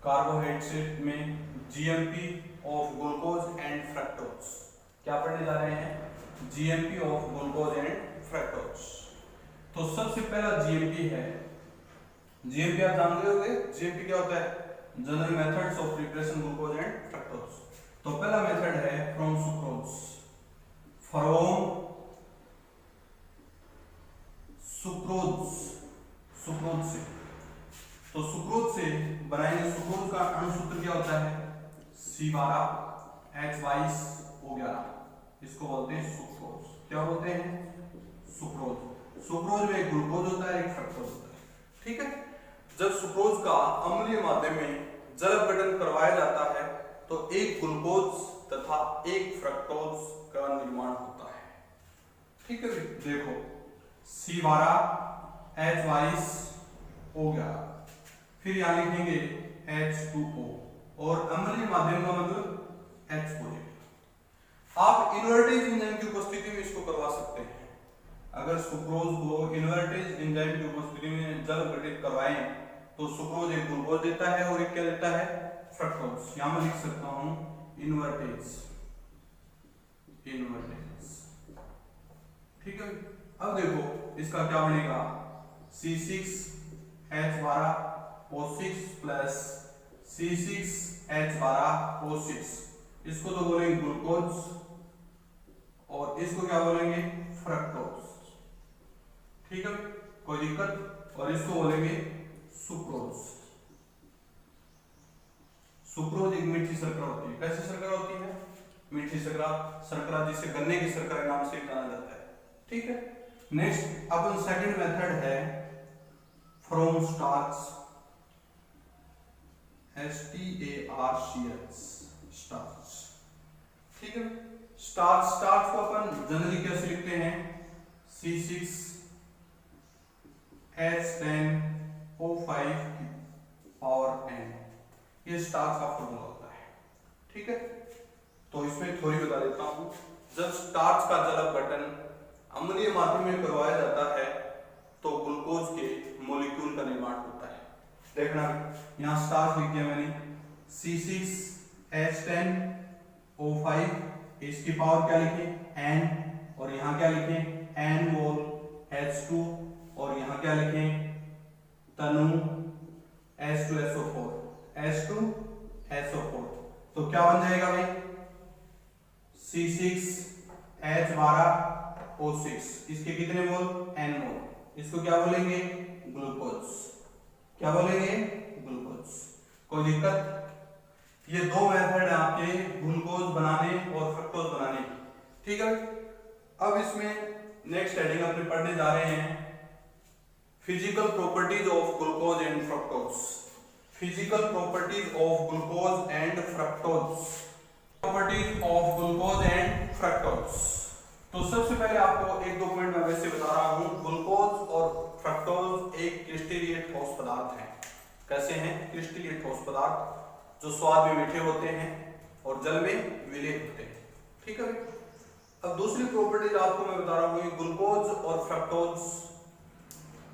Carbohydrate में GMP of glucose and fructose. क्या पढ़ने जा रहे हैं? GMP of glucose and fructose. तो सबसे पहला जीएमपी है, जीएमपी आप जानते होंगे, जीएमपी क्या होता है? General methods of preparation glucose and fructose. तो पहला मेथड है from sucrose, from sucrose, sucrose से। तो सुक्रोज से बनाएंगे, सुक्रोज का अणुसूत्र क्या होता है? C12H22O11, इसको बोलते हैं सुक्रोज। क्या बोलते हैं? सुक्रोज। सुक्रोज में एक ग्लूकोज होता है, एक फ्रक्टोज होता है, ठीक है। जब सुक्रोज का अम्लीय माध्यम में जल अपघटन करवाया जाता है तो एक ग्लूकोज तथा एक फ्रक्टोज का निर्माण होता है, ठीक है। देखो C12H22O11, फिर यहां लिखेंगे H2O और अम्लीय माध्यम का मतलब H पॉजिटिव। आप इन्वर्टेज एंजाइम की उपस्थिति में इसको करवा सकते हैं। अगर सुक्रोज को इन्वर्टेज एंजाइम की उपस्थिति में जल अपघटित करवाएं तो सुक्रोज एक ग्लूकोज देता है और एक क्या देता है? फ्रक्टोज। यहां मैं लिख सकता हूं इन्वर्टेज, इन्वर्टेज, ठीक है। अब देखो इसका क्या बनेगा? C6H12O6 प्लस C6H12O6, इसको तो बोलेंगे ग्लूकोज और इसको क्या बोलेंगे? फ्रक्टोज, ठीक है, कोई दिक्कत। और इसको बोलेंगे सुक्रोज। सुक्रोज एक मीठी शर्करा होती है। कैसी शर्करा होती है? मीठी शर्करा, शर्करा जिसे गन्ने की शर्करा के नाम से जाना जाता है, ठीक है। नेक्स्ट अपन सेकंड मेथड है फ्रॉम स्टार्च, STARCH, स्टार्च, ठीक है। स्टार्च, स्टार्च को अपन जनरली कैसे लिखते हैं? C6H10O5N, ये स्टार्च का फॉर्मूला होता है, ठीक है। तो इसमें थोड़ी बता देता हूं। जब स्टार्च का जल अपघटन अम्लीय माध्यम में करवाया जाता है तो ग्लूकोज के मॉलिक्यूल का निर्माण होता है। देखना यहां स्टार्च लिख दिया मैंने, C6H10O5, इसकी पावर क्या लिखे? N, और यहां क्या लिखे? N मोल H2, और यहां क्या लिखे? तनु H2SO4, H2SO4। तो क्या बन जाएगा भाई? C6H12O6, इसके कितने मोल? N मोल। इसको क्या बोलेंगे? ग्लूकोज। क्या बोलेंगे? ग्लूकोज। कोई दिक्कत? ये दो मेथड है आपके ग्लूकोज बनाने और फ्रक्टोज बनाने की, ठीक है। अब इसमें नेक्स्ट हेडिंग अपने पढ़ने जा रहे हैं physical properties of glucose and fructose. Physical properties of glucose and fructose, properties of glucose and fructose. तो सबसे पहले आपको एक दो पॉइंट मैं वैसे बता रहा हूं। ग्लूकोज और फ्रक्टोज एक क्रिस्टलीय ठोस पदार्थ हैं। कैसे हैं? क्रिस्टलीय ठोस पदार्थ जो स्वाद में मीठे होते हैं और जल में विलीन होते हैं, ठीक है। अब दूसरी प्रॉपर्टीज आपको मैं बता रहा हूं, ग्लूकोज और फ्रक्टोज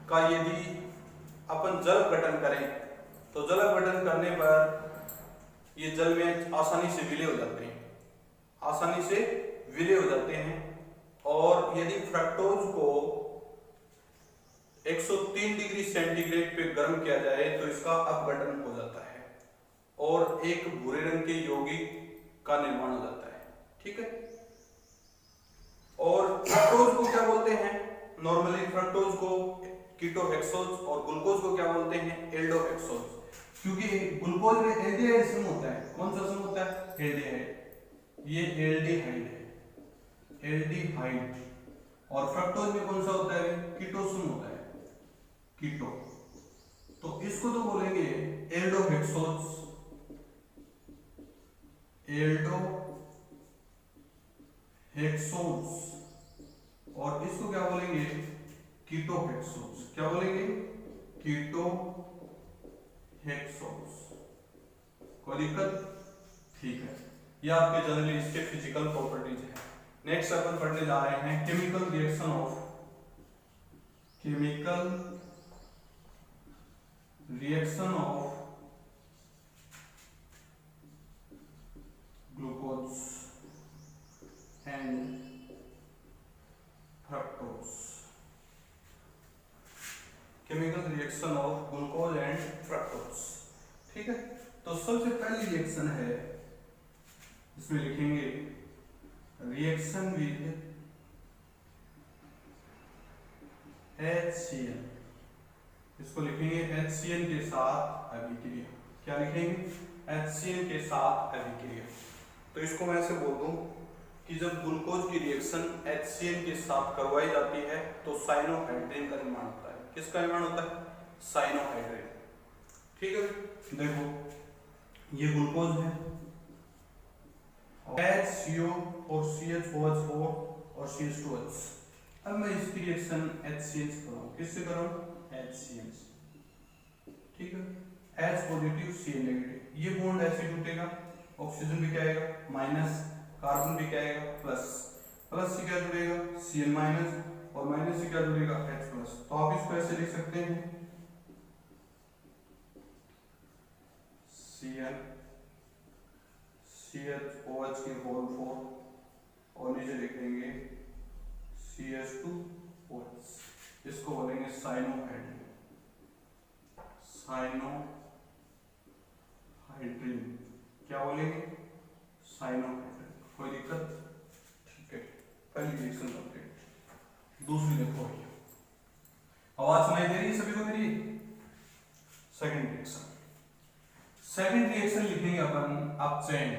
का यदि अपन जल अपघटन करें तो जल अपघटन करने पर ये जल में आसानी से विलय हो जाते हैं, आसानी से विलय हो जाते हैं। और यदि फ्रक्टोज को 103 डिग्री सेंटीग्रेड पे गर्म किया जाए तो इसका अपघटन हो जाता है और एक भूरे रंग के यौगिक का निर्माण हो जाता है, ठीक है। और फ्रक्टोज को क्या बोलते हैं? नॉर्मली फ्रक्टोज को कीटोहेक्सोज और ग्लूकोज को क्या बोलते हैं? एल्डोहेक्सोज, क्योंकि ग्लूकोज में एल्डिहाइड समूह होता है। कौन सा समूह होता है? एल्डिहाइड। ये एल्डिहाइड है, एल्डिहाइड। और फ्रक्टोज में कौन सा होता है? कीटो समूह होता है, कीटो। तो इसको तो बोलेंगे एल्डोहेक्सोज, एल्डोहेक्सोज, और इसको क्या बोलेंगे? कीटोहेक्सोज। क्या बोलेंगे? कीटोहेक्सोज। कोई दिक्कत? ठीक है, ये आपके जनरली इसके फिजिकल प्रॉपर्टीज हैं। नेक्स्ट अपन पढ़ने जा रहे हैं chemical reaction of, chemical reaction of reaction of glucose and fructose. ठीक है, तो सबसे पहली रिएक्शन है, इसमें लिखेंगे रिएक्शन विद HCl, इसको लिखेंगे HCl के साथ अभिक्रिया। क्या लिखेंगे? HCl के साथ अभिक्रिया। तो इसको मैं ऐसे बोल दूं कि जब ग्लूकोज की रिएक्शन HCl के साथ करवाई जाती है तो साइनोहाइड्रिन का निर्माण होता है। किसका निर्माण होता है? साइनोहाइड्रिन। ठीक है, देखो ये ग्लूकोज है, HCO और CH4 और CH2H। अब मैं इसकी रिएक्शन HCl से कराऊं। किससे कराऊं? HCl से। ठीक है, H पॉजिटिव Cl नेगेटिव, ये बॉन्ड ऐसे टूटेगा, ऑक्सीजन भी क्या आएगा माइनस, कार्बन भी क्या आएगा प्लस, प्लस से क्या जुड़ेगा Cl माइनस और माइनस से क्या जुड़ेगा H प्लस। तो आप इसको ऐसे लिख सकते हैं Cl CHOH के होल 4 और नीचे लिखेंगे CH2OH। इसको बोलेंगे साइनोहाइड्रिन। साइनोहाइड्रिन क्या बोलेंगे? साइनोहाइड्रिन। कोई दिक्कत? ठीक है, पहली रिएक्शन कंप्लीट। दूसरी देखो, आवाज सुनाई दे रही है सभी को मेरी? सेकंड रिएक्शन, सेकंड रिएक्शन लिखेंगे अपन अपचयन।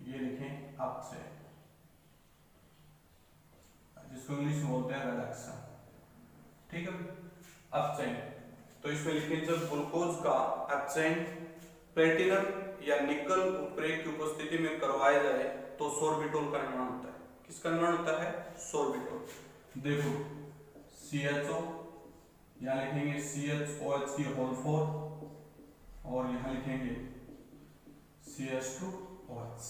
ये लिखें अपचयन, जिसको इंग्लिश में बोलते हैं रिडक्शन। ठीक है, अपचयन। तो इसमें लिखें जब ग्लूकोज का अपचयन प्लेटिनम या निकल उत्प्रेरक की उपस्थिति में करवाया जाए तो सोर्बिटोल का निर्माण होता है। किसका निर्माण होता है? सोर्बिटोल। देखो CHO, यहाँ लिखेंगे CHOH की होल 4 और यहाँ लिखेंगे CH2OH,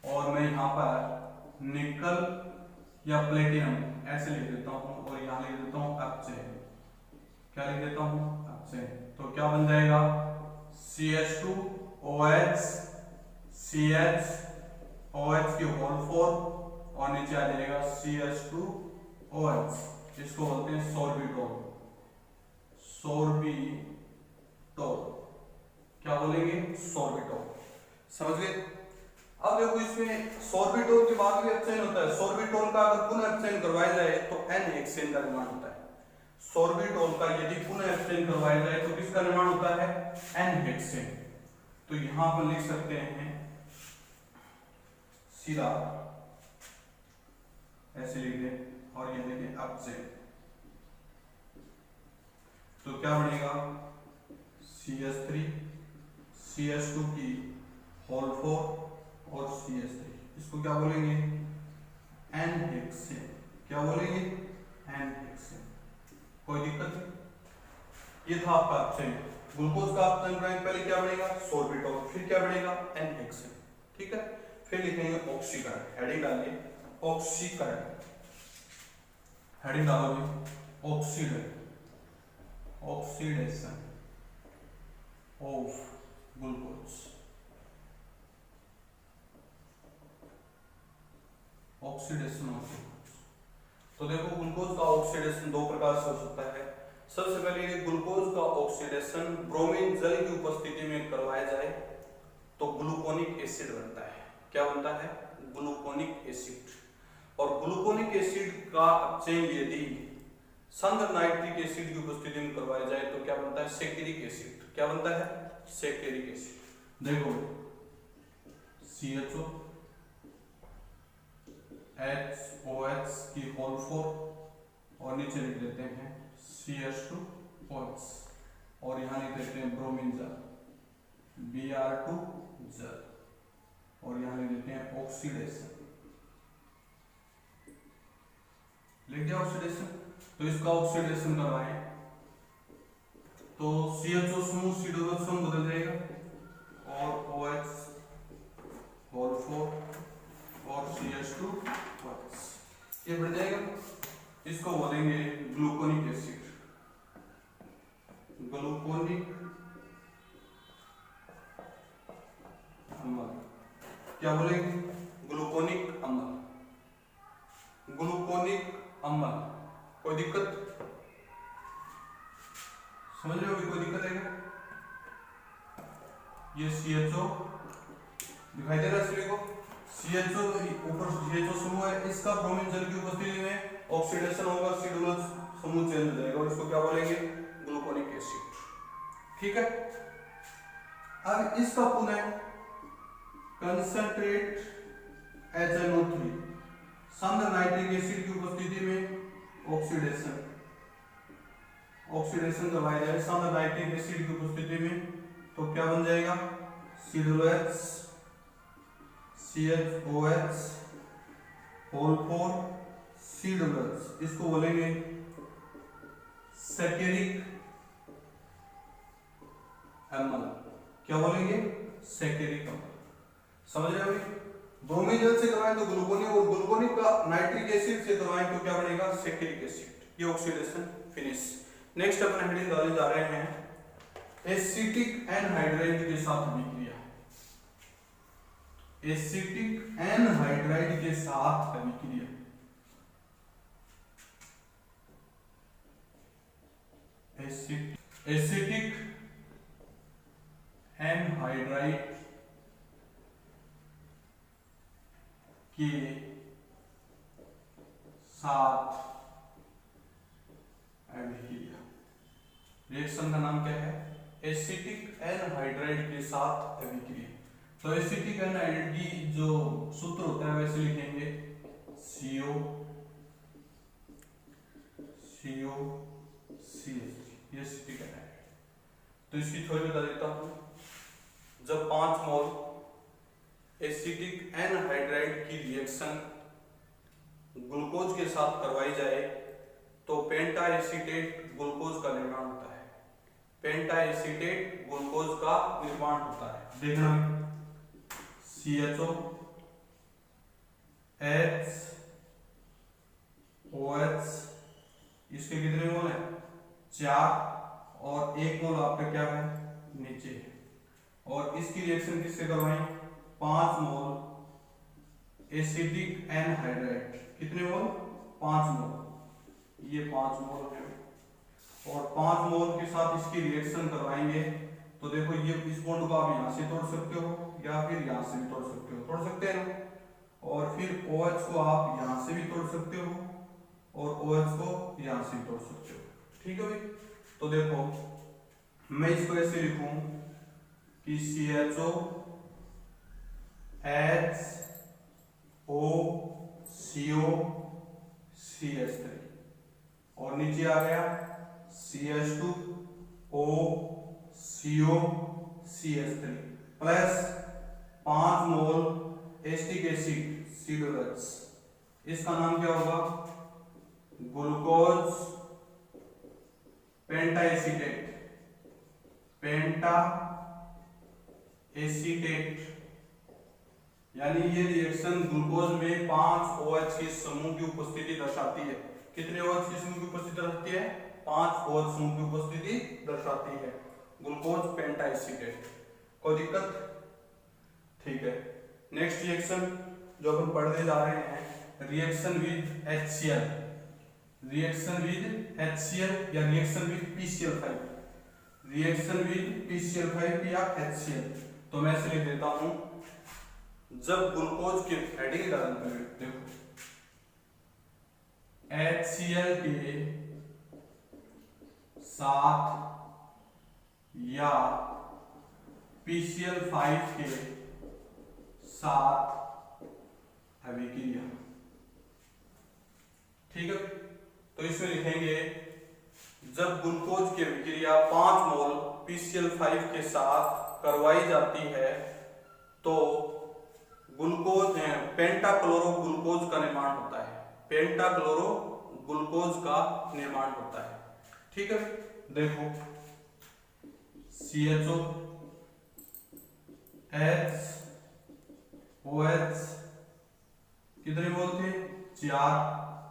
और मैं यहाँ पर निकल या प्लेटिनम ऐसे लिख देता हूँ और यहाँ लिख देता हूँ अपचयन। क्या लिख देता हूँ? अपचयन। तो क्या बन जाएगा? CH2OH CHOH की होल 4 और नीचे आ जाएगा CH2OH। इसको बोलते हैं सोर्बिटोल। सोर्बिटोल क्या बोलेंगे? सोर्बिटोल। समझ गए? अब देखो इसमें सोर्बिटोल के बाद भी अपचयन होता है। सोर्बिटोल का अगर पुनः अपचयन करवाया जाए तो N-हेक्सेन का निर्माण होता है। सोर्बिटोल का यदि पुनः अपचयन करवाया जाए तो किसका निर्माण होता है? N-हेक्सेन। तो यहां पर लिख सकते हैं सीधा ऐसे लिख दें और ये लिखें अपचयन। तो क्या बनेगा? CH3 CH2 की होल 4 और CH3, इसको क्या बोलेंगे? N-हेक्सेन। क्या बोलेंगे? N-हेक्सेन। कोई दिक्कत? ये था आपका अपचयन। ग्लूकोज का अपचयन करेंगे, पहले क्या बनेगा? सोर्बिटोल, फिर क्या बनेगा? N-हेक्सेन। ठीक है, फिर लिखेंगे ऑक्सीकरण। हेडिंग डालिए ऑक्सीकरण, हेडिंग डालोगे oxidation of glucose. Oxidation of glucose. तो देखो ग्लूकोज का ऑक्सीडेशन दो प्रकार से हो सकता है। सबसे पहले ग्लूकोज का ऑक्सीडेशन ब्रोमीन जल की उपस्थिति में करवाया जाए तो ग्लूकोनिक एसिड बनता है। क्या बनता है? Gluconic acid. और ग्लूकोनिक एसिड का अपचयन यदि सांद्र नाइट्रिक एसिड की उपस्थिति में करवाया जाए तो क्या बनता है? सैकरिक एसिड। क्या बनता है? सैकरिक एसिड। देखो CHO HOH की होल 4 और नीचे लिख देते हैं CH2OH और यहाँ लिख देते हैं ब्रोमीन जल Br2 जल और यहाँ लिख देते हैं ऑक्सीडेशन। लिख दिया ऑक्सीडेशन। तो इसका ऑक्सीडेशन करवाएं तो CHO समूह C समूह बदल जाएगा और OH होल 4 और CH2OH ये बढ़ जाएगा। इसको बोलेंगे ग्लूकोनिक एसिड। ग्लूकोनिक अम्ल। क्या बोलेंगे? ग्लूकोनिक अम्ल। ग्लूकोनिक अम्ल। कोई दिक्कत? समझ ये CHO दिखाई दे रहा है सभी को, CHO ऊपर CHO समूह है, इसका ब्रोमीन जल की उपस्थिति में ऑक्सीडेशन होगा, C समूह चेंज हो जाएगा और इसको क्या बोलेंगे, ग्लूकोनिक एसिड। ठीक है, अब इसका पुनः कंसंट्रेट HNO3 सांद्र नाइट्रिक एसिड की उपस्थिति में ऑक्सीडेशन करवाया जाए सांद्र नाइट्रिक एसिड की उपस्थिति में, तो क्या बन जाएगा, CHOH होल 4 C+, इसको बोलेंगे सैकेरिक अम्ल। क्या बोलेंगे, सैकेरिक अम्ल। समझ रहे हो, ब्रोमीन जल से करवाएं तो ग्लूकोनिक, और ग्लूकोनिक का नाइट्रिक एसिड से करवाएं तो क्या बनेगा, सैकेरिक एसिड। ये ऑक्सीडेशन फिनिश। नेक्स्ट अपन हेडिंग डालने जा रहे हैं एसिटिक एनहाइड्राइड के साथ अभिक्रिया। एसिटिक एनहाइड्राइड के साथ अभिक्रिया, एसिटिक एनहाइड्राइड के साथ अभिक्रिया। रिएक्शन का नाम क्या है, एसिटिक एनहाइड्राइड के साथ अभिक्रिया। तो एसिटिक एनहाइड्राइड की जो सूत्र होता है वैसे लिखेंगे COCH3, ये एसिटिक एनहाइड्राइड। तो इसकी थ्योरी बता देता हूं, जब 5 मोल एसिटिक एनहाइड्राइड की रिएक्शन ग्लूकोज के साथ करवाई जाए तो पेंटा एसीटेट ग्लूकोज का निर्माण होता है। पेंटा एसीटेट ग्लूकोज का निर्माण होता है। देखना, CHO H OH, इसके कितने मोल है, 4, और 1 मोल आपका क्या है, नीचे है। और इसकी रिएक्शन किससे करवाएं, 5 मोल एसिटिक एनहाइड्राइड, कितने मोल, 5 मोल, ये 5 मोल है, और 5 मोल के साथ इसकी रिएक्शन करवाएंगे तो देखो ये इस बॉन्ड को आप यहां से तोड़ सकते हो या फिर यहां से भी तोड़ सकते हो, तोड़ सकते हैं ना, और फिर OH को आप यहां से भी तोड़ सकते हो और OH को यहां से भी तोड़ सकते हो। ठीक है भाई, तो देखो मैं इसको ऐसे लिखूं कि CHO H O CO CH3, और नीचे आ गया CH2 O CO CH3 plus 5 मोल एसिटिक एसिड C+, इसका नाम क्या होगा, ग्लूकोज पेंटा एसीटेट, यानी ये रिएक्शन ग्लूकोज में 5 OH के समूह की उपस्थिति दर्शाती है। कितने OH के समूह की उपस्थिति दर्शाती है, 5 OH समूह की उपस्थिति दर्शाती है ग्लूकोज पेंटा एसीटेट। कोई दिक्कत, ठीक है। नेक्स्ट रिएक्शन जो अपन पढ़ने जा रहे हैं, reaction with HCl, reaction with HCl या reaction with PCl5, reaction with PCl5 या HCl। तो मैं इसे लिख देता हूं, जब ग्लूकोज के हेडिंग डालन पर देखो HCl के साथ या PCl5 के साथ अभिक्रिया। ठीक है, तो इसमें लिखेंगे जब ग्लूकोज की अभिक्रिया 5 मोल PCl5 के साथ करवाई जाती है तो ग्लूकोज पेंटाक्लोरो ग्लूकोज का निर्माण होता है, पेंटाक्लोरो ग्लूकोज का निर्माण होता है। ठीक है, देखो CHO H OH कितने मोल थे, 4,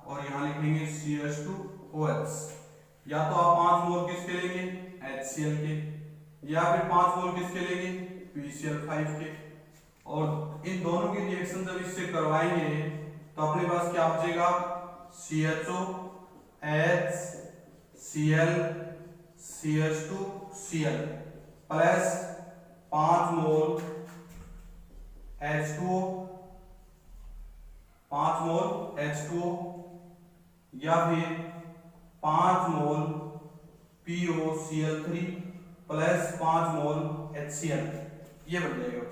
और यहां लिखेंगे CH2 OH। या तो आप 5 मोल किसके लेंगे, HCl के, या फिर 5 मोल किसके लेंगे, PCl5 के। और इन दोनों की रिएक्शन जब इससे करवाएंगे तो अपने पास क्या बचेगा, CHO H Cl CH2 Cl plus 5 फिर 5 मोल POCl3 प्लस 5 मोल HCl, ये बन जाएगा।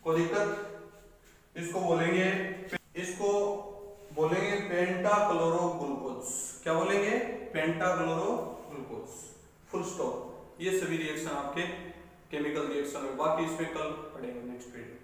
कोई दिक्कत? इसको बोलेंगे पेंटाक्लोरो ग्लूकोज। क्या बोलेंगे? पेंटाक्लोरो ग्लूकोज, फुल स्टॉप। ये सभी रिएक्शन आपके केमिकल रिएक्शन है, बाकी इसमें कल पढ़ेंगे नेक्स्ट वीडियो।